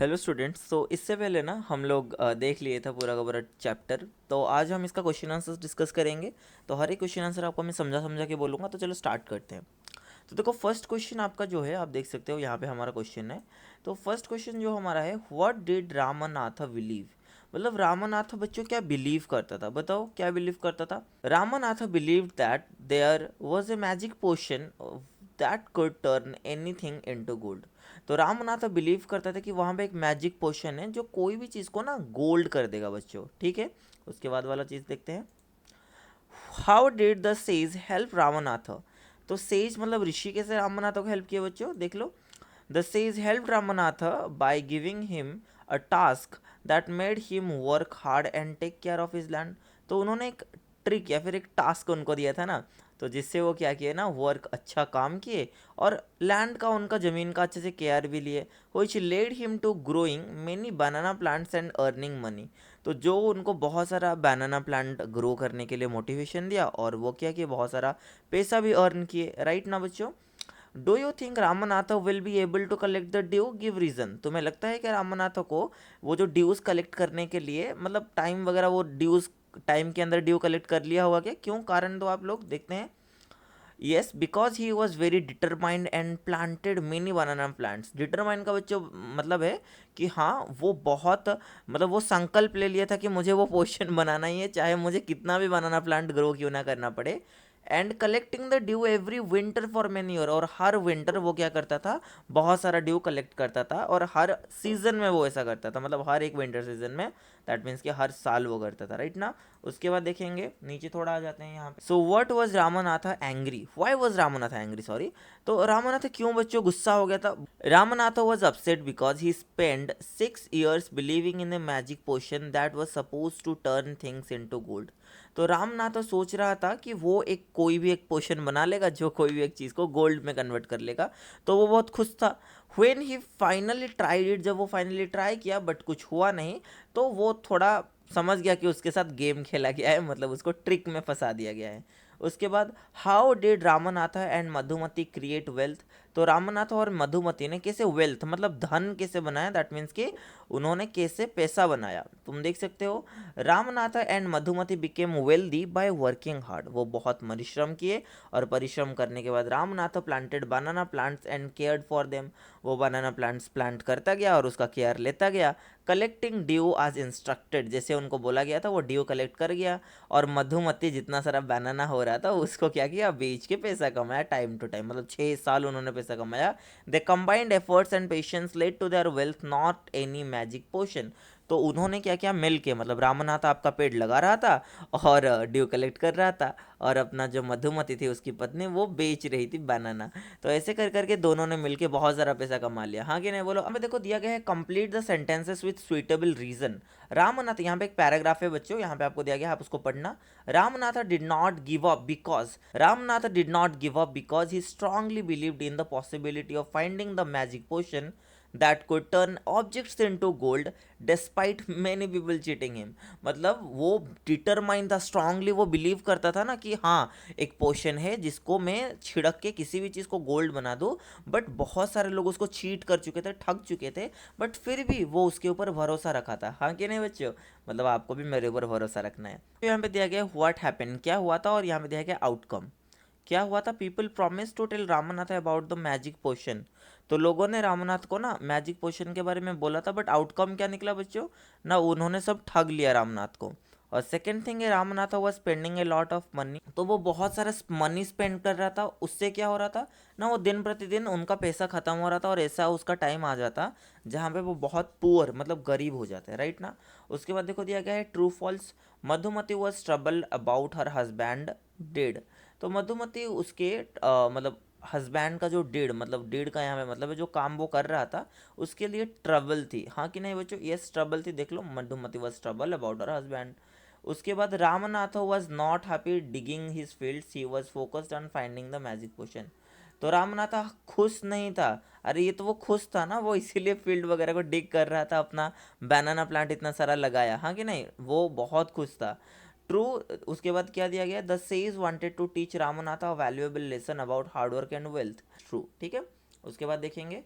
Hello students. तो इससे पहले ना हम लोग देख लिए था पूरा का पूरा चैप्टर। तो आज हम इसका क्वेश्चन आंसर डिस्कस करेंगे। तो हर एक क्वेश्चन आंसर आपको मैं समझा समझा के बोलूँगा। तो चलो स्टार्ट करते हैं। तो देखो फर्स्ट क्वेश्चन आपका जो है आप देख सकते हो यहाँ पे हमारा क्वेश्चन है। तो फर्स्ट क्वेश्चन जो हमारा है, व्हाट डिड रामनाथ बिलीव। मतलब रामनाथ बच्चों क्या बिलीव करता था, बताओ क्या बिलीव करता था। Ramnath believe that there was a magic potion that could turn anything into gold. तो रामनाथ बिलीव करता था कि वहाँ पे एक मैजिक पोशन है जो कोई भी चीज़ को ना गोल्ड कर देगा बच्चों। ठीक है, उसके बाद वाला चीज़ देखते हैं। How did the sage help Ramnath. तो सेज मतलब ऋषि कैसे रामनाथ को हेल्प किया बच्चों, देख लो। The sage help Ramnath by giving him a task that made him work hard and take care of his land. तो उन्होंने एक ट्रिक या फिर एक टास्क उनको दिया था ना, तो जिससे वो क्या किए ना, वर्क अच्छा काम किए और लैंड का उनका ज़मीन का अच्छे से केयर भी लिए। Which led him to growing many banana plants and earning money. तो जो उनको बहुत सारा बनाना प्लांट ग्रो करने के लिए मोटिवेशन दिया और वो क्या किए, बहुत सारा पैसा भी अर्न किए। राइट ना बच्चों। Do you think Ramnath will be able to collect the due, give reason. तुम्हें लगता है कि रामनाथ को वो जो ड्यूज कलेक्ट करने के लिए मतलब टाइम वगैरह, वो ड्यूज टाइम के अंदर ड्यू कलेक्ट कर लिया होगा क्या, क्यों, कारण दो आप लोग देखते हैं। Yes, because he was very determined and planted many banana plants. Determined का बच्चों मतलब है कि हाँ वो बहुत मतलब वो संकल्प ले लिया था कि मुझे वो पोर्शन बनाना ही है, चाहे मुझे कितना भी बनाना प्लांट ग्रो क्यों ना करना पड़े। And collecting the due every winter for many year. और हर विंटर वो क्या करता था, बहुत सारा ड्यू कलेक्ट करता था। और हर सीजन में वो ऐसा करता था, मतलब हर एक विंटर सीजन में। दैट मीन्स कि हर साल वो करता था। राइट ना। उसके बाद देखेंगे नीचे थोड़ा आ जाते हैं यहाँ पे। So what was Ramnath angry, why was Ramnath angry, sorry. तो रामनाथ क्यों बच्चों गुस्सा हो गया था। Ramnath was upset because he spend 6 years believing in a magic potion that was suppose to turn things into gold. तो रामनाथ तो सोच रहा था कि वो एक कोई भी एक पोशन बना लेगा जो कोई भी एक चीज़ को गोल्ड में कन्वर्ट कर लेगा। तो वो बहुत खुश था। When he finally tried it, जब वो फाइनली ट्राई किया बट कुछ हुआ नहीं, तो वो थोड़ा समझ गया कि उसके साथ गेम खेला गया है, मतलब उसको ट्रिक में फंसा दिया गया है। उसके बाद how did Ramnath and Madhumati create wealth. तो रामनाथ और मधुमती ने कैसे वेल्थ मतलब धन कैसे बनाया, दैट मीन्स कि उन्होंने कैसे पैसा बनाया। तुम देख सकते हो, Ramnath and Madhumati became wealthy by working hard. वो बहुत परिश्रम किए और परिश्रम करने के बाद Ramnath planted banana plants and cared for them. वो बनाना प्लांट्स प्लांट करता गया और उसका केयर लेता गया। कलेक्टिंग ड्यू आज इंस्ट्रक्टेड, जैसे उनको बोला गया था वो ड्यू कलेक्ट कर गया। और मधुमती जितना सारा बनाना हो रहा था उसको क्या किया, बेच के पैसा कमाया टाइम टू टाइम, मतलब 6 साल उन्होंने पैसा कमाया। They combined efforts and patience led to their wealth, not any magic potion. तो उन्होंने क्या किया, मिल के, मतलब रामनाथ आपका पेड़ लगा रहा था और ड्यू कलेक्ट कर रहा था, और अपना जो मधुमती थी उसकी पत्नी वो बेच रही थी बनाना। तो ऐसे कर करके दोनों ने मिलके बहुत सारा पैसा कमा लिया। हाँ कि नहीं बोलो। अब देखो दिया गया है complete the sentences with suitable reason. Ramnath, यहाँ पे एक पैराग्राफ है बच्चों, यहाँ पे आपको दिया गया है, आप उसको पढ़ना। Ramnath did not give up because, Ramnath did not give up because he strongly believed in the possibility of finding the magic potion that could turn objects into gold despite many people cheating him। मतलब वो determine था, strongly वो believe करता था ना कि हाँ एक पोशन है जिसको मैं छिड़क के किसी भी चीज़ को गोल्ड बना दूँ। बट बहुत सारे लोग उसको चीट कर चुके थे, ठग चुके थे, बट फिर भी वो उसके ऊपर भरोसा रखा था। हाँ कि नहीं बच्चों, मतलब आपको भी मेरे ऊपर भरोसा रखना है। तो यहाँ पे दिया गया व्हाट हैपन, क्या हुआ था, और यहाँ पे दिया गया आउटकम क्या हुआ था। People promise to tell Ramnath about the magic potion. तो लोगों ने रामनाथ को ना मैजिक पोशन के बारे में बोला था, बट आउटकम क्या निकला बच्चों, ना उन्होंने सब ठग लिया रामनाथ को। और सेकंड थिंग है, Ramnath was spending a lot of money. तो वो बहुत सारा मनी स्पेंड कर रहा था, उससे क्या हो रहा था ना, वो दिन प्रतिदिन उनका पैसा खत्म हो रहा था और ऐसा उसका टाइम आ जाता जहाँ पे वो बहुत पुअर मतलब गरीब हो जाते हैं। राइट ना। उसके बाद देखो दिया गया है true false. Madhumati was trouble about her husband dead. तो मधुमती उसके मतलब हस्बैंड का जो डेड, मतलब डेड का यहाँ पे मतलब है जो काम वो कर रहा था उसके लिए ट्रबल थी। हाँ कि नहीं बच्चों, यस ट्रबल थी, देख लो Madhumati was trouble about her husband. उसके बाद Ramnath was not happy digging his fields, he was focused on finding the magic potion. तो रामनाथ खुश नहीं था। अरे ये तो वो खुश था ना, वो इसीलिए फील्ड वगैरह को डिग कर रहा था, अपना बनाना प्लांट इतना सारा लगाया। हाँ कि नहीं, वो बहुत खुश था। ट्रू। उसके बाद क्या दिया गया, the sage wanted to teach Ramnath a valuable lesson about hard work and wealth. True, ठीक है। उसके बाद देखेंगे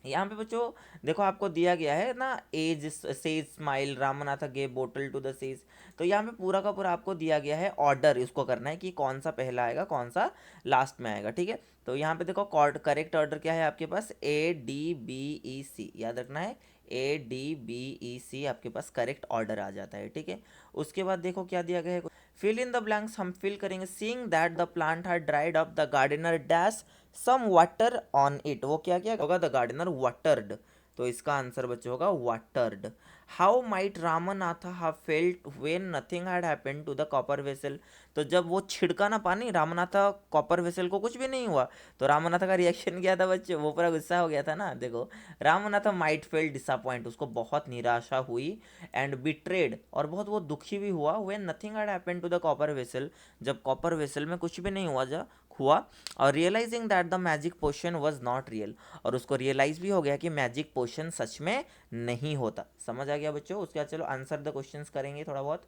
यहाँ पे बच्चों देखो आपको दिया गया है ना, as sage smile Ramnath gave bottle to the sage. तो यहाँ पे पूरा का पूरा आपको दिया गया है ऑर्डर, इसको करना है कि कौन सा पहला आएगा कौन सा लास्ट में आएगा, ठीक है। तो यहाँ पे देखो करेक्ट ऑर्डर क्या है आपके पास, ADBEC, याद रखना है ADBEC आपके पास करेक्ट ऑर्डर आ जाता है, ठीक है। उसके बाद देखो क्या दिया गया है, फिल इन द ब्लैंक्स हम फिल करेंगे। Seeing that the plant had dried up the gardener dash some water on it, वो क्या क्या होगा, द गार्डनर वाटर्ड। तो इसका आंसर बच्चे होगा watered. How might Ramnath have felt when nothing had happened to the copper vessel. तो जब वो छिड़का ना पानी रामनाथ कॉपर वेसल को, कुछ भी नहीं हुआ, तो रामनाथ का रिएक्शन क्या था बच्चे, वो पूरा गुस्सा हो गया था ना। देखो रामनाथ माइट फेल डिसअपॉइंट, उसको बहुत निराशा हुई, एंड बिट्रेड, और बहुत वो दुखी भी हुआ, when nothing had happened to the copper vessel, जब कॉपर वेसल में कुछ भी नहीं हुआ, और realising that the magic potion was not real, और उसको रियलाइज भी हो गया कि मैजिक पोशन सच में नहीं होता। समझ आ गया बच्चों। उसके बाद चलो आंसर द क्वेश्चंस करेंगे थोड़ा बहुत।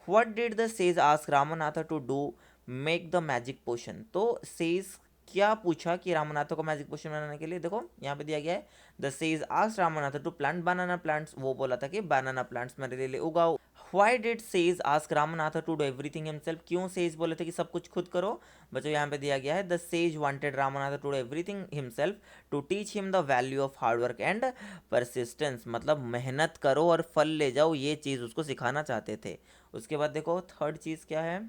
What did the sage ask Ramnath to do make the magic potion. तो सेज क्या पूछा कि रामनाथ को मैजिक पोशन बनाने के लिए, देखो यहाँ पे दिया गया है the sage ask Ramnath to plant banana plants, वो बोला था कि बनाना प्लांट्स मेरे लिए उगाओ। Why did Sage ask Ramanatha to do everything himself? क्यों सेज बोले थे कि सब कुछ खुद करो। बच्चों यहाँ पे दिया गया है the sage wanted Ramnath to do everything himself to teach him the value of hard work and persistence, मतलब मेहनत करो और फल ले जाओ, ये चीज़ उसको सिखाना चाहते थे। उसके बाद देखो थर्ड चीज़ क्या है,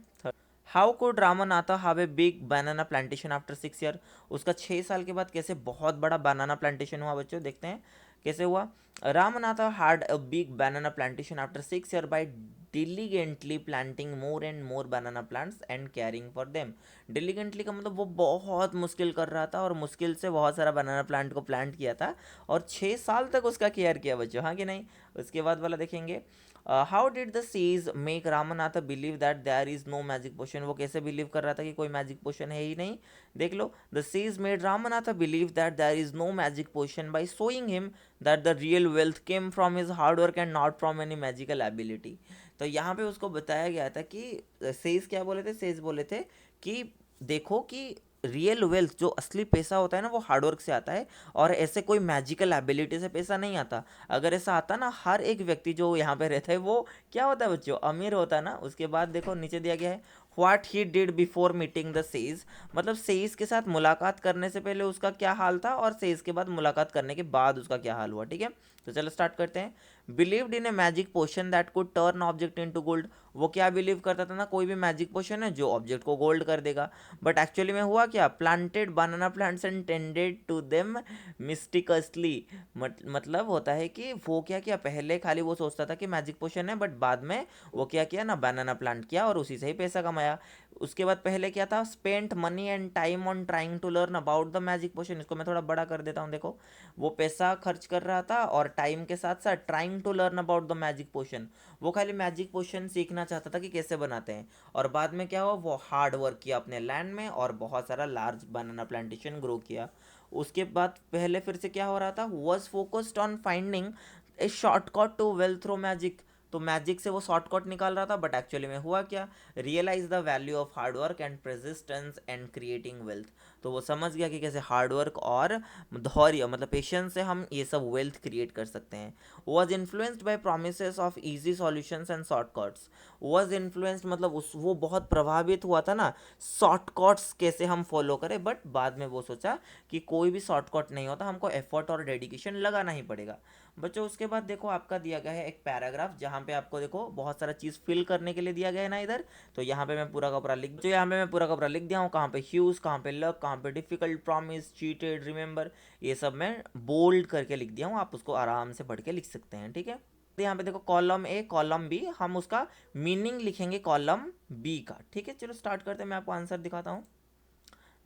how could Ramanatha have a big banana plantation after 6 year. उसका 6 साल के बाद कैसे बहुत बड़ा बनाना प्लांटेशन हुआ बच्चों, देखते हैं कैसे हुआ। Ramnatha had a big banana plantation after 6 year by diligently planting more and more banana plants and caring for them। diligently का मतलब वो बहुत मुश्किल कर रहा था और मुश्किल से बहुत सारा बनाना प्लांट को प्लांट किया था, और 6 साल तक उसका केयर किया बच्चों, हाँ कि नहीं। उसके बाद वाला देखेंगे, how did the sage make Ramnath believe that there is no magic potion. वो कैसे बिलीव कर रहा था कि कोई मैजिक पोशन है ही नहीं। देख लो, the sage made Ramnath believe that there is no magic potion by showing him that the real wealth came from his hard work and not from any magical ability. तो यहाँ पे उसको बताया गया था कि सेज क्या बोले थे, सेज बोले थे कि देखो कि रियल वेल्थ जो असली पैसा होता है ना वो हार्डवर्क से आता है, और ऐसे कोई मैजिकल एबिलिटी से पैसा नहीं आता। अगर ऐसा आता ना, हर एक व्यक्ति जो यहाँ पे रहता है वो क्या होता है बच्चों, अमीर होता है ना। उसके बाद देखो नीचे दिया गया है what he did before meeting the sage, मतलब सेज के साथ मुलाकात करने से पहले उसका क्या हाल था और सेज के बाद मुलाकात करने के बाद उसका क्या हाल हुआ, ठीक है। तो चलो स्टार्ट करते हैं। Believed in a magic potion that could turn object into gold. वो क्या बिलीव करता था ना, कोई भी मैजिक पोशन है जो ऑब्जेक्ट को गोल्ड कर देगा। बट एक्चुअली में हुआ क्या, planted banana plants and tended to them meticulously. मतलब होता है कि वो क्या किया, पहले खाली वो सोचता था कि मैजिक पोशन है, बट बाद में वो क्या किया ना, बनाना प्लांट किया और उसी से ही पैसा कमाया। उसके बाद पहले क्या था, spent money and time on trying to learn about the magic potion. इसको मैं थोड़ा बड़ा कर देता हूँ, देखो वो पैसा खर्च कर रहा था और टाइम के साथ साथ trying to learn about the magic potion, वो खाली मैजिक पोशन सीखना चाहता था कि कैसे बनाते हैं। और बाद में क्या हुआ, वो हार्ड वर्क किया अपने लैंड में और बहुत सारा लार्ज बनाना प्लांटेशन ग्रो किया। उसके बाद पहले फिर से क्या हो रहा था, was focused on finding a shortcut to wealth through magic. तो मैजिक से वो शॉर्टकट निकाल रहा था, बट एक्चुअली में हुआ क्या, realise the value of hard work and persistence and creating wealth. तो वो समझ गया कि कैसे हार्ड वर्क और धैर्य मतलब पेशेंस से हम ये सब वेल्थ क्रिएट कर सकते हैं। Was influenced by promise of easy solutions and shortcuts. Was influenced मतलब उस वो बहुत प्रभावित हुआ था ना, शॉर्टकट्स कैसे हम फॉलो करें, बट बाद में वो सोचा कि कोई भी शॉर्टकट नहीं होता, हमको एफर्ट और डेडिकेशन लगाना ही पड़ेगा। बच्चों उसके बाद देखो आपका दिया गया है एक पैराग्राफ, जहाँ पे आपको देखो बहुत सारा चीज़ फिल करने के लिए दिया गया है ना इधर। तो यहाँ पे मैं पूरा का पूरा लिख, जो यहाँ पे मैं पूरा का पूरा लिख दिया हूँ, कहाँ पे ह्यूज, कहाँ पे लक, कहाँ पे डिफिकल्ट, प्रॉमिस, चीटेड, रिमेंबर, ये सब मैं बोल्ड करके लिख दिया हूँ। आप उसको आराम से पढ़ के लिख सकते हैं, ठीक है। तो यहाँ पे देखो कॉलम ए कॉलम बी, हम उसका मीनिंग लिखेंगे कॉलम बी का, ठीक है। चलो स्टार्ट करते हैं, मैं आपको आंसर दिखाता हूँ।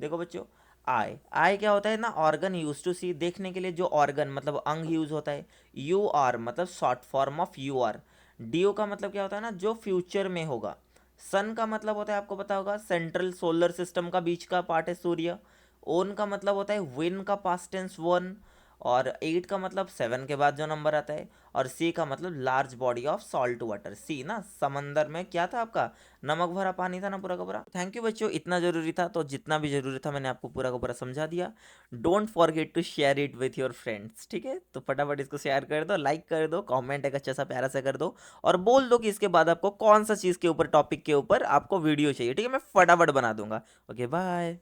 देखो बच्चों, आई आई क्या होता है ना, ऑर्गन यूज टू सी, देखने के लिए जो ऑर्गन मतलब अंग यूज होता है। यू आर मतलब short form of U R. D O का मतलब क्या होता है ना, जो फ्यूचर में होगा। सन का मतलब होता है, आपको पता होगा, सेंट्रल सोलर सिस्टम का बीच का पार्ट है सूर्य। ओन का मतलब होता है विन का पास्ट टेंस वन। और 8 का मतलब 7 के बाद जो नंबर आता है, और सी का मतलब large body of salt water. Sea ना, समंदर में क्या था आपका, नमक भरा पानी था ना पूरा का पूरा। थैंक यू बच्चों, इतना जरूरी था तो जितना भी जरूरी था मैंने आपको पूरा का पूरा समझा दिया। Don't forget to share it with your friends, ठीक है? तो फटाफट इसको शेयर कर दो, लाइक कर दो, कमेंट एक अच्छा सा प्यारा सा कर दो, और बोल दो कि इसके बाद आपको कौन सा चीज़ के ऊपर, टॉपिक के ऊपर आपको वीडियो चाहिए, ठीक है? मैं फटाफट बना दूंगा। Okay bye.